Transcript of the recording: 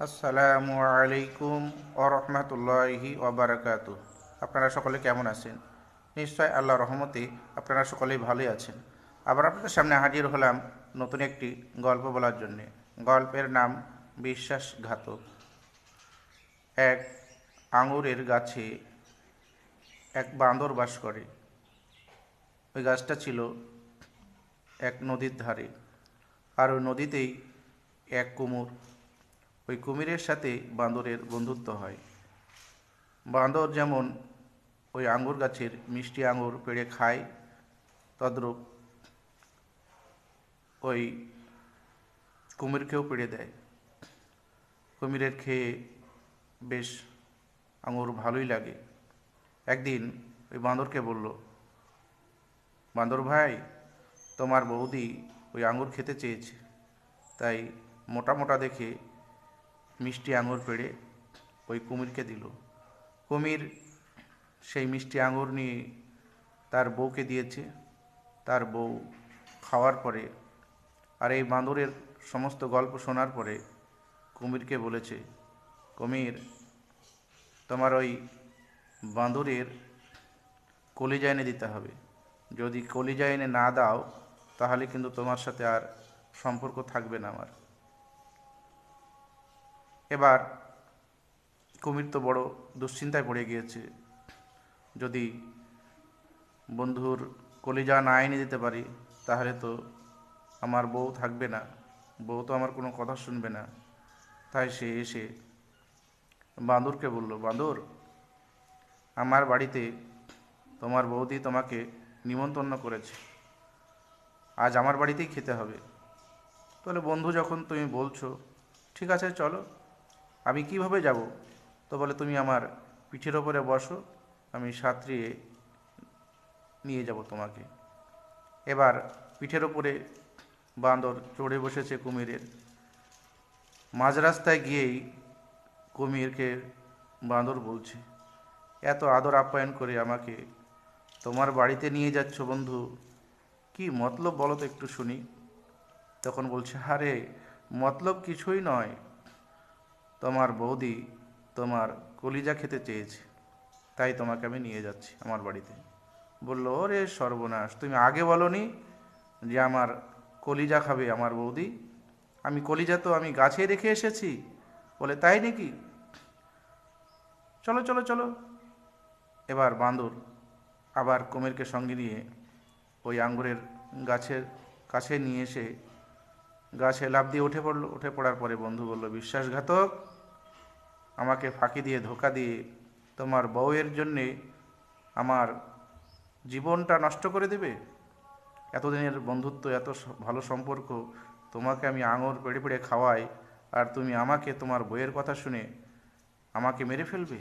আসসালামু আলাইকুম ওরহমতুল্লাহি ওবারাকাতু। আপনারা সকলে কেমন আছেন? নিশ্চয় আল্লাহ রহমতে আপনারা সকলেই ভালোই আছেন। আবার আপনাদের সামনে হাজির হলাম নতুন একটি গল্প বলার জন্যে। গল্পের নাম বিশ্বাসঘাতক। এক আঙুরের গাছে এক বাঁদর বাস করে। ওই গাছটা ছিল এক নদীর ধারে, আর ওই নদীতেই এক কুমির। ওই কুমিরের সাথে বাঁদরের বন্ধুত্ব হয়। বাঁদর যেমন ওই আঙ্গুর গাছের মিষ্টি আঙুর পেড়ে খায়, তদ্রূপ ওই কুমিরকেও পেড়ে দেয়। কুমিরের খেয়ে বেশ আঙুর ভালোই লাগে। একদিন ওই বাঁদরকে বলল, বাঁদর ভাই, তোমার বৌদি ওই আঙুর খেতে চেয়েছে, তাই মোটা মোটা দেখে মিষ্টি আঙুর পেড়ে ওই কুমিরকে দিল। কুমির সেই মিষ্টি আঙুর নিয়ে তার বউকে দিয়েছে। তার বউ খাওয়ার পরে আর এই বাঁদরের সমস্ত গল্প শোনার পরে কুমিরকে বলেছে, কুমির, তোমার ওই বাঁদরের কলিজা এনে দিতে হবে। যদি কলিজা এনে না দাও তাহলে কিন্তু তোমার সাথে আর সম্পর্ক থাকবে না আমার। এবার কুমির তো বড় দুশ্চিন্তায় পড়ে গিয়েছে। যদি বন্ধুর কলিজা না এনে দিতে পারি তাহলে তো আমার বউ থাকবে না, বউ তো আমার কোনো কথা শুনবে না। তাই সে এসে বাঁদরকে বলল, বাঁদর, আমার বাড়িতে তোমার বৌদি তোমাকে নিমন্ত্রণ করেছে, আজ আমার বাড়িতেই খেতে হবে। তাহলে বন্ধু যখন তুমি বলছো, ঠিক আছে চলো। আমি কিভাবে যাব? তো বলে, তুমি আমার পিঠের ওপরে বসো, আমি সাঁতরিয়ে নিয়ে যাব তোমাকে। এবার পিঠের ওপরে বাঁদর চড়ে বসেছে কুমিরের। মাঝ রাস্তায় গিয়েই কুমিরকে বাঁদর বলছে, এত আদর আপ্যায়ন করে আমাকে তোমার বাড়িতে নিয়ে যাচ্ছ বন্ধু, কি মতলব বলো তো একটু শুনি। তখন বলছে, আরে মতলব কিছুই নয়, তোমার বৌদি তোমার কলিজা খেতে চেয়েছে, তাই তোমাকে আমি নিয়ে যাচ্ছি আমার বাড়িতে। বললো, ওরে সর্বনাশ, তুমি আগে বলনি যে আমার কলিজা খাবে আমার বৌদি? আমি কলিজা তো আমি গাছে রেখে এসেছি। বলে, তাই নাকি? চলো চলো চলো। এবার বাঁদর আবার কুমিরকে সঙ্গে নিয়ে ওই আঙ্গুরের গাছের কাছে নিয়ে এসে গাছে লাফ দিয়ে উঠে পড়লো। উঠে পড়ার পরে বন্ধু বলল, বিশ্বাসঘাতক, আমাকে ফাঁকি দিয়ে ধোকা দিয়ে তোমার বউয়ের জন্যে আমার জীবনটা নষ্ট করে দেবে? এতদিনের বন্ধুত্ব, এত ভালো সম্পর্ক, তোমাকে আমি আঙুর পেড়ে পেড়ে খাওয়াই, আর তুমি আমাকে তোমার বইয়ের কথা শুনে আমাকে মেরে ফেলবে?